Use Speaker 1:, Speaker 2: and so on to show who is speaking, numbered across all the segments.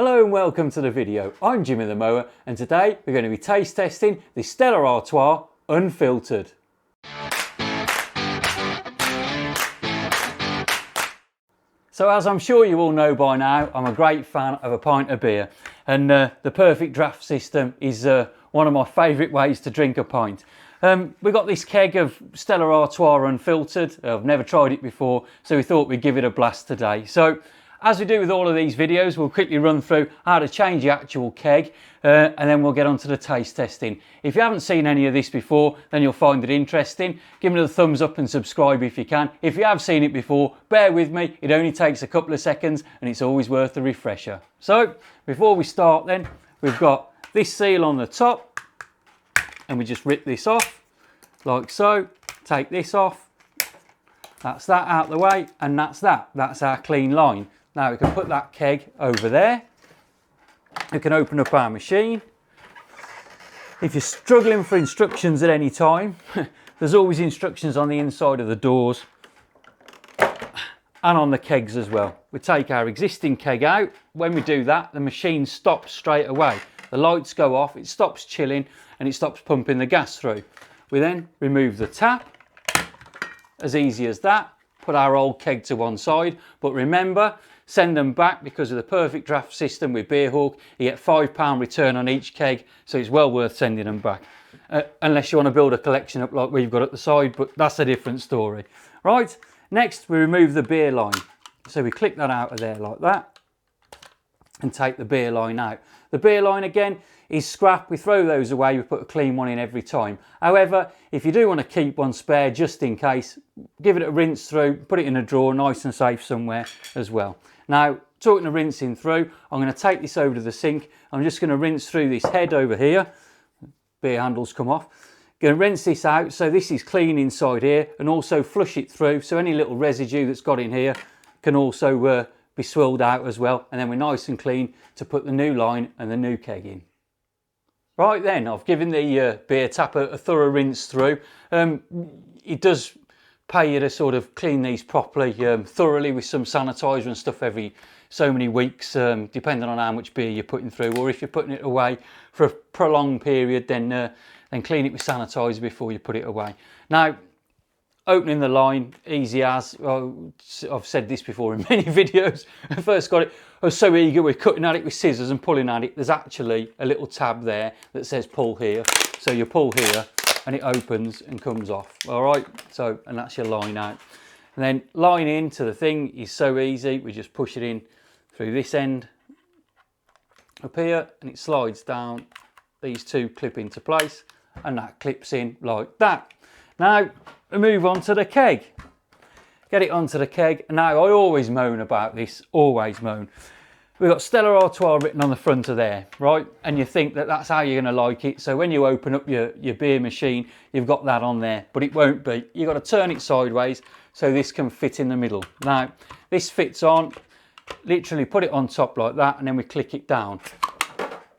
Speaker 1: Hello and welcome to the video. I'm Jimmy the Mower and today we're going to be taste testing the Stella Artois Unfiltered. So as I'm sure you all know by now, I'm a great fan of a pint of beer, and the perfect draft system is one of my favourite ways to drink a pint. We've got this keg of Stella Artois Unfiltered. I've never tried it before, so we thought we'd give it a blast today. So as we do with all of these videos, we'll quickly run through how to change the actual keg and then we'll get on to the taste testing. If you haven't seen any of this before, then you'll find it interesting. Give it a thumbs up and subscribe if you can. If you have seen it before, bear with me. It only takes a couple of seconds and it's always worth a refresher. So before we start then, we've got this seal on the top and we just rip this off like so. Take this off. That's that out the way, and that's that. That's our clean line. Now we can put that keg over there. We can open up our machine. If you're struggling for instructions at any time, there's always instructions on the inside of the doors and on the kegs as well. We take our existing keg out. When we do that, the machine stops straight away. The lights go off, it stops chilling, and it stops pumping the gas through. We then remove the tap. As easy as that. Put our old keg to one side, but remember, send them back because of the perfect draft system with Beerhawk. You get £5 return on each keg, so it's well worth sending them back. Unless you want to build a collection up like we've got at the side, but that's a different story. Right, next we remove the beer line. So we click that out of there like that and take the beer line out. The beer line again is scrap. We throw those away, we put a clean one in every time. However, if you do want to keep one spare just in case, give it a rinse through, put it in a drawer nice and safe somewhere as well. Now, talking of rinsing through, I'm going to take this over to the sink. I'm just going to rinse through this head over here. Beer handles come off. Going to rinse this out so this is clean inside here, and also flush it through so any little residue that's got in here can also be swilled out as well, and then we're nice and clean to put the new line and the new keg in. Right then, I've given the beer tap a thorough rinse through. It does pay you to sort of clean these properly, thoroughly with some sanitizer and stuff every so many weeks, depending on how much beer you're putting through, or if you're putting it away for a prolonged period, then clean it with sanitizer before you put it away. Now, opening the line, easy as. Well, I've said this before in many videos. When I first got it, I was so eager, we're cutting at it with scissors and pulling at it. There's actually a little tab there that says pull here. So you pull here and it opens and comes off. All right, so, and that's your line out. And then line into the thing is so easy. We just push it in through this end up here and it slides down. These two clip into place and that clips in like that. Now, we move on to the keg. Get it onto the keg. Now, I always moan about this, always moan. We've got Stella Artois written on the front of there, right? And you think that that's how you're going to like it. So when you open up your beer machine, you've got that on there, but it won't be. You've got to turn it sideways so this can fit in the middle. Now, this fits on, literally put it on top like that, and then we click it down.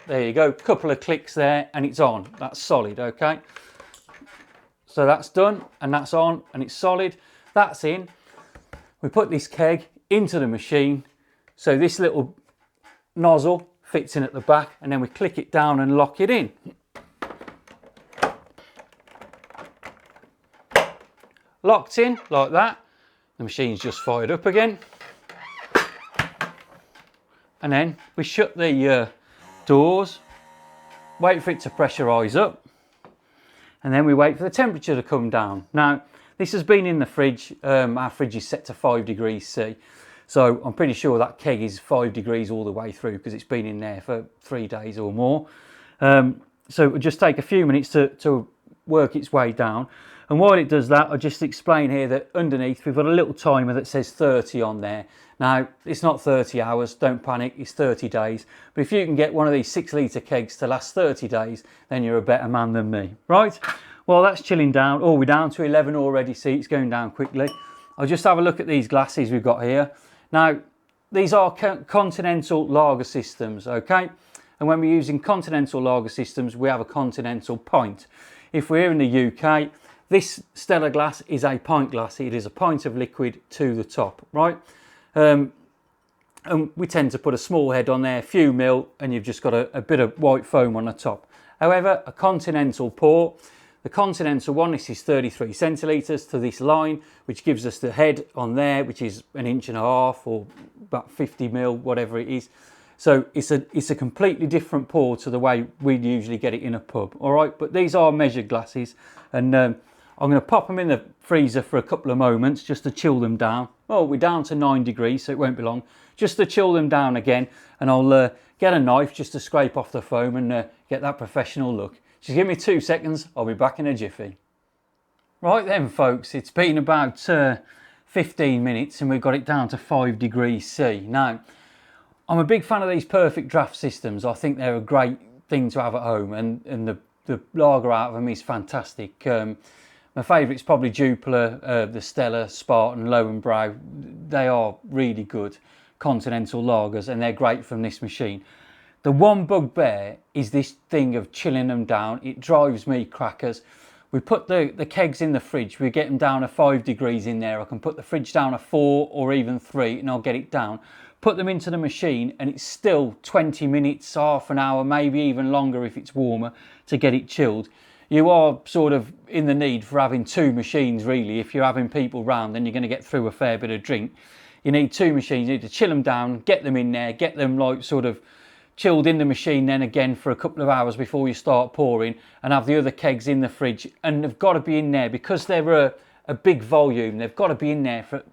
Speaker 1: There you go, couple of clicks there, and it's on. That's solid, okay? So that's done, and that's on, and it's solid. That's in. We put this keg into the machine. So this little nozzle fits in at the back, and then we click it down and lock it in. Locked in like that. The machine's just fired up again. And then we shut the doors, wait for it to pressurise up, and then we wait for the temperature to come down. Now, this has been in the fridge. Our fridge is set to 5 degrees C. So I'm pretty sure that keg is 5 degrees all the way through because it's been in there for 3 days or more. So it will just take a few minutes to work its way down. And while it does that, I'll just explain here that underneath we've got a little timer that says 30 on there. Now, it's not 30 hours, don't panic, it's 30 days. But if you can get one of these 6-litre kegs to last 30 days, then you're a better man than me, right? Well, that's chilling down. Oh, we're down to 11 already, see, it's going down quickly. I'll just have a look at these glasses we've got here. Now, these are continental lager systems, okay? And when we're using continental lager systems, we have a continental pint. If we're here in the UK, this Stella glass is a pint glass. It is a pint of liquid to the top, right? And we tend to put a small head on there, a few mil, and you've just got a bit of white foam on the top. However, a continental pour, the continental one, this is 33 centilitres to this line, which gives us the head on there, which is 1.5 inches or about 50 mil, whatever it is. So it's a completely different pour to the way we'd usually get it in a pub. All right, but these are measured glasses, and I'm going to pop them in the freezer for a couple of moments just to chill them down. Oh, we're down to 9 degrees, so it won't be long. Just to chill them down again, and I'll get a knife just to scrape off the foam and get that professional look. Just give me 2 seconds, I'll be back in a jiffy. Right then folks, it's been about 15 minutes and we've got it down to 5 degrees C. Now, I'm a big fan of these perfect draft systems. I think they're a great thing to have at home, and the lager out of them is fantastic. My favourite's probably Jupiler, the Stella, Spartan, Lowenbrow. They are really good continental lagers and they're great from this machine. The one bugbear is this thing of chilling them down. It drives me crackers. We put the kegs in the fridge, we get them down to 5 degrees in there. I can put the fridge down to 4 or even 3 and I'll get it down. Put them into the machine and it's still 20 minutes, half an hour, maybe even longer if it's warmer to get it chilled. You are sort of in the need for having 2 machines really. If you're having people round, then you're going to get through a fair bit of drink. You need 2 machines, you need to chill them down, get them in there, get them like sort of chilled in the machine then again for a couple of hours before you start pouring, and have the other kegs in the fridge. And they've got to be in there because they're a big volume. They've got to be in there for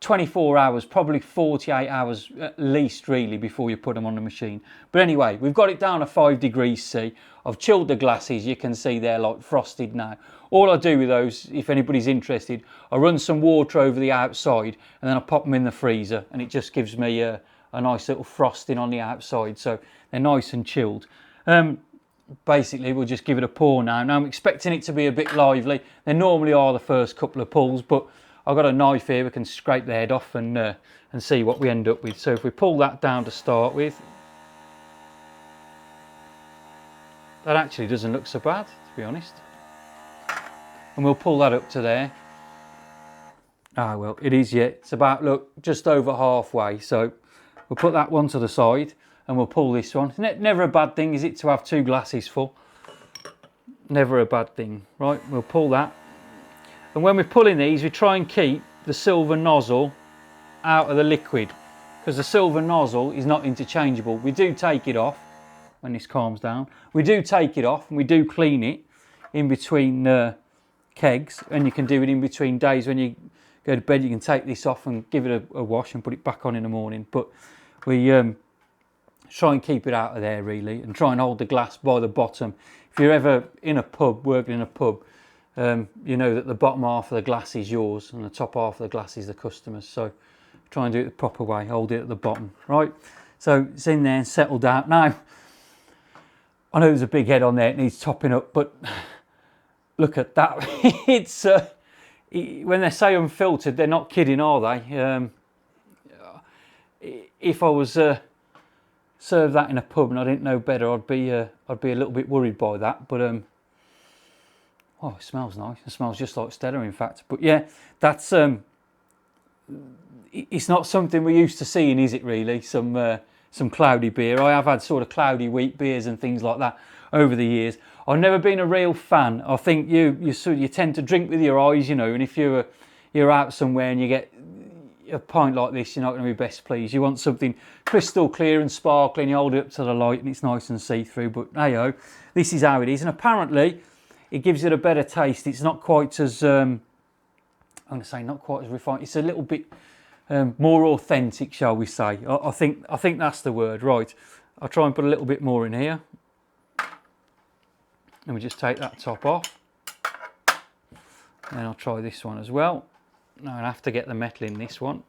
Speaker 1: 24 hours, probably 48 hours at least really before you put them on the machine. But anyway, we've got it down to 5 degrees C. I've chilled the glasses, you can see they're like frosted now. All I do with those, if anybody's interested, I run some water over the outside and then I pop them in the freezer, and it just gives me a nice little frosting on the outside, so they're nice and chilled. Basically, we'll just give it a pour now. Now I'm expecting it to be a bit lively. They normally are the first couple of pulls, but I've got a knife here, we can scrape the head off and see what we end up with. So if we pull that down to start with, that actually doesn't look so bad, to be honest. And we'll pull that up to there. Ah, well, it is yet. It's about, look, just over halfway. So we'll put that one to the side and we'll pull this one. Never a bad thing, is it, to have 2 glasses full? Never a bad thing. Right, we'll pull that. And when we're pulling these, we try and keep the silver nozzle out of the liquid, because the silver nozzle is not interchangeable. We do take it off when this calms down. We do take it off and we do clean it in between kegs, and you can do it in between days. When you go to bed, you can take this off and give it a wash and put it back on in the morning. But we try and keep it out of there really, and try and hold the glass by the bottom. If you're ever in a pub, working in a pub, you know that the bottom half of the glass is yours and the top half of the glass is the customer's. So try and do it the proper way, hold it at the bottom. Right, so it's in there and settled out. Now, I know there's a big head on there, it needs topping up, but look at that. It's when they say unfiltered, they're not kidding, are they? If I was served that in a pub and I didn't know better, I'd be a little bit worried by that. But oh, it smells nice. It smells just like Stella, in fact. But yeah, that's it's not something we're used to seeing, is it really? Some cloudy beer. I have had sort of cloudy wheat beers and things like that over the years. I've never been a real fan. I think you tend to drink with your eyes, you know, and if you're out somewhere and you get a pint like this, you're not going to be best pleased. You want something crystal clear and sparkling. You hold it up to the light and it's nice and see-through. But hey-ho, this is how it is. And apparently it gives it a better taste. It's not quite as, I'm going to say not quite as refined. It's a little bit more authentic, shall we say. I think that's the word. Right, I'll try and put a little bit more in here. And we just take that top off. And I'll try this one as well. Now I'll have to get the metal in this one.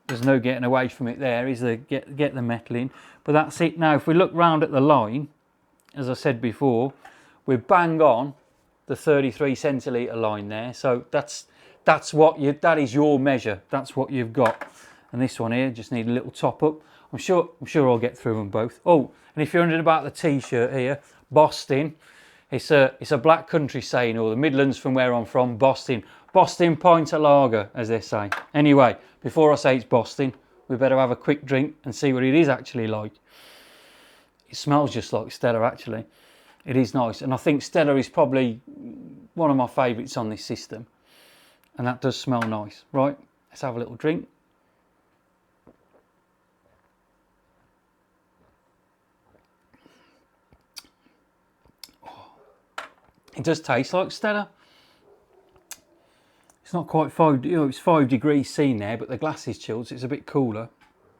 Speaker 1: There's no getting away from it there, is there? Get the metal in. But that's it. Now if we look round at the line, as I said before, we're bang on the 33 centilitre line there. So that is your measure. That's what you've got. And this one here just need a little top up. I'm sure I'll get through them both. Oh, and if you're wondering about the t-shirt here, Boston, it's a black country saying, or the Midlands from where I'm from, Boston. Boston pint of lager, as they say. Anyway, before I say it's Boston, we better have a quick drink and see what it is actually like. It smells just like Stella, actually. It is nice, and I think Stella is probably one of my favourites on this system, and that does smell nice. Right, let's have a little drink. It does taste like Stella. It's not quite 5, you know, it's 5 degrees C there, but the glass is chilled, so it's a bit cooler.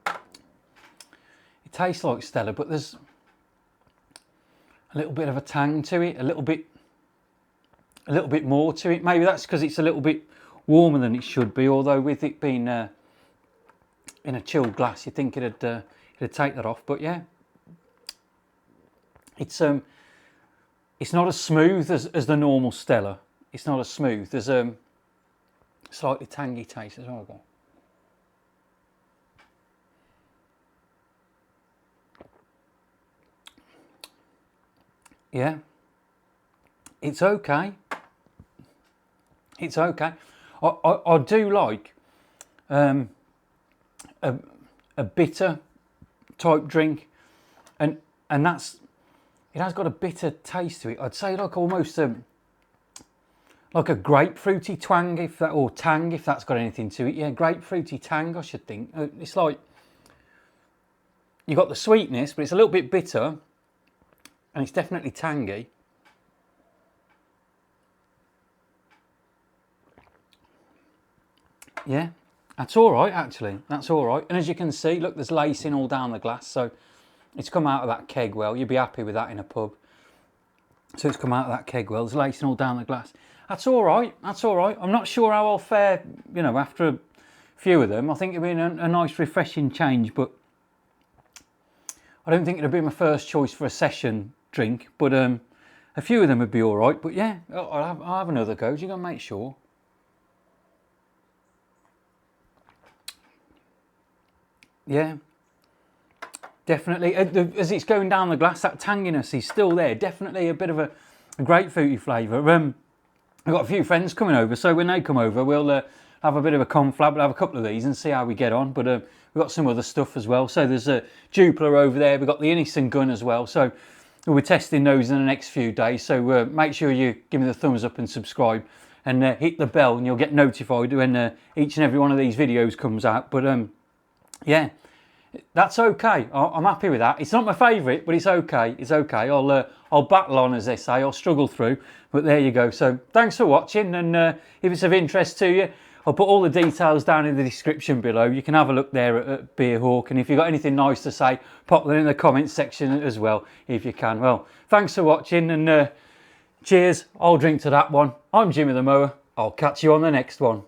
Speaker 1: It tastes like Stella, but there's a little bit of a tang to it, a little bit more to it. Maybe that's because it's a little bit warmer than it should be, although with it being in a chilled glass, you'd think it'd take that off. But yeah, it's not as smooth as the normal Stella. It's not as smooth. There's slightly tangy taste as well. Yeah, it's okay. It's okay. I do like a bitter type drink, and that's, it has got a bitter taste to it. I'd say like almost like a grapefruity twang, if that, or tang, if that's got anything to it. Yeah, grapefruity tang, I should think. It's like you've got the sweetness, but it's a little bit bitter. And it's definitely tangy. Yeah, that's all right, actually. That's all right. And as you can see, look, there's lacing all down the glass. So it's come out of that keg well. You'd be happy with that in a pub. So it's come out of that keg well. There's lacing all down the glass. That's all right. That's all right. I'm not sure how I'll fare, you know, after a few of them. I think it'd be a nice, refreshing change. But I don't think it'd be my first choice for a session drink, but a few of them would be all right. But yeah, I'll have another go. You're gonna make sure. Yeah, definitely. As it's going down the glass, that tanginess is still there. Definitely a bit of a grapefruity flavour. I've got a few friends coming over, so when they come over, we'll have a bit of a conflab. We'll have a couple of these and see how we get on. But we've got some other stuff as well. So there's a Dupler over there. We've got the Innocent gun as well. So we'll be testing those in the next few days. So make sure you give me the thumbs up and subscribe, and hit the bell, and you'll get notified when each and every one of these videos comes out. But yeah, that's okay. I'm happy with that. It's not my favourite, but it's okay. It's okay. I'll battle on, as they say. I'll struggle through. But there you go. So thanks for watching, and if it's of interest to you, I'll put all the details down in the description below. You can have a look there at Beer Hawk, and if you've got anything nice to say, pop them in the comments section as well, if you can. Well, thanks for watching, and cheers. I'll drink to that one. I'm Jimmy the Mower. I'll catch you on the next one.